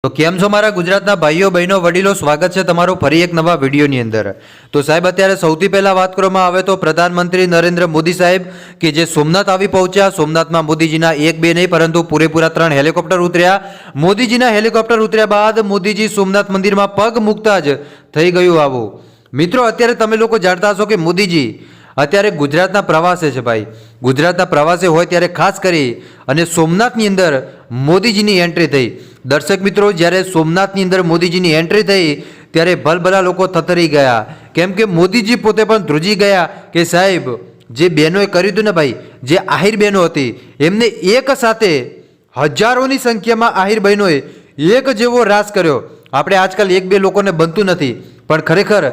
તો કેમ છો મારા ગુજરાતના ભાઈઓ બહેનો વડીલો, સ્વાગત છે તમારું ફરી એક નવા વિડીયોની અંદર। તો સાહેબ અત્યારે સૌથી પહેલા વાત કરવામાં આવે તો પ્રધાનમંત્રી નરેન્દ્ર મોદી સાહેબ કે જે સોમનાથ આવી પહોંચ્યા। સોમનાથમાં મોદીજીના એક બે નહીં પરંતુ પૂરેપૂરા 3 હેલિકોપ્ટર ઉતર્યા। મોદીજીના હેલિકોપ્ટર ઉતર્યા બાદ મોદીજી સોમનાથ મંદિરમાં પગ મૂકતા જ થઈ ગયું આવું। મિત્રો અત્યારે તમે લોકો જાણતા હશો કે મોદીજી અત્યારે ગુજરાતના પ્રવાસે છે ભાઈ। ગુજરાતના પ્રવાસે હોય ત્યારે ખાસ કરી અને સોમનાથની અંદર મોદીજીની એન્ટ્રી થઈ। દર્શક મિત્રો, જ્યારે સોમનાથની અંદર મોદીજીની એન્ટ્રી થઈ ત્યારે ભલભલા લોકો થથરી ગયા, કેમ કે મોદીજી પોતે પણ ધ્રુજી ગયા કે સાહેબ જે બહેનોએ કર્યું હતું ને ભાઈ, જે આહિર બહેનો હતી એમને એક સાથે હજારોની સંખ્યામાં આહિર બહેનોએ એક જેવો રાસ કર્યો। આપણે આજકાલ એક બે લોકોને બનતું નથી, પણ ખરેખર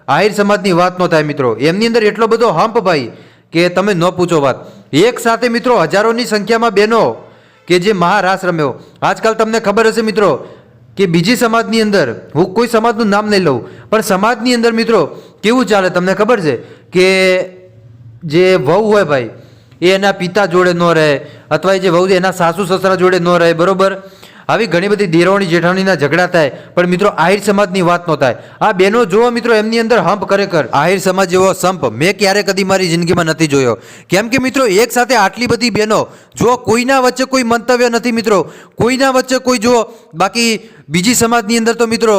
આહિર સમાજની વાત ન થાય મિત્રો। એમની અંદર એટલો બધો હંપ ભાઈ કે તમે ન પૂછો વાત। એક સાથે મિત્રો હજારોની સંખ્યામાં બહેનો કે જે મહારાસ રમ્યો। આજકાલ તમને ખબર હશે મિત્રો કે બીજી સમાજની અંદર, હું કોઈ સમાજનું નામ નહીં લઉં, પણ સમાજની અંદર મિત્રો કેવું ચાલે તમને ખબર છે કે જે વહુ હોય ભાઈ એ એના પિતા જોડે ન રહે, અથવા એ જે વહુ છે એના સાસુ સસરા જોડે ન રહે, બરોબર। આવી ઘણી બધી દેરાણી જેઠાણીના ઝઘડા થાય, પણ મિત્રો આહિર સમાજની વાત ન થાય। આ બહેનો જુઓ મિત્રો, એમની અંદર હંપ ખરેખર આહિર સમાજ જેવો સંપ મેં ક્યારે કદી મારી જિંદગીમાં નથી જોયો। કેમ કે મિત્રો એક સાથે આટલી બધી બહેનો, જો કોઈના વચ્ચે કોઈ મંતવ્ય નથી મિત્રો, કોઈના વચ્ચે કોઈ જો, બાકી બીજી સમાજની અંદર તો મિત્રો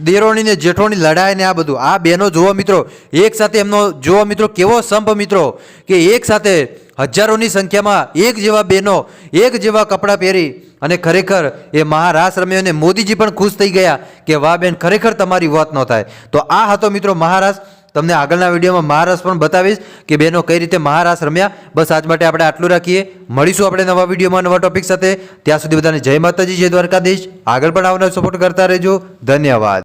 દેરોણી ને જેઠોણી લડાય ને આ બધું, આ બહેનો જુઓ મિત્રો એક સાથે એમનો જુઓ મિત્રો કેવો સંપ મિત્રો, કે એક સાથે હજારોની સંખ્યામાં એક જેવા બહેનો એક જેવા કપડાં પહેરી અને ખરેખર એ મહારાસ રમ્યો અને મોદીજી પણ ખુશ થઈ ગયા કે વાહ બેન, ખરેખર તમારી વાત ન થાય। તો આ હતો મિત્રો મહારાસ। તમને આગળના વિડીયોમાં મહારાસ પણ બતાવીશ કે બહેનો કઈ રીતે મહારાસ રમ્યા। બસ આજ માટે આપણે આટલું રાખીએ, મળીશું આપણે નવા વિડીયોમાં નવા ટોપિક સાથે। ત્યાં સુધી બધાને જય માતાજી, જય દ્વારકાધીશ। આગળ પણ આવનાર સપોર્ટ કરતા રહેજો। ધન્યવાદ।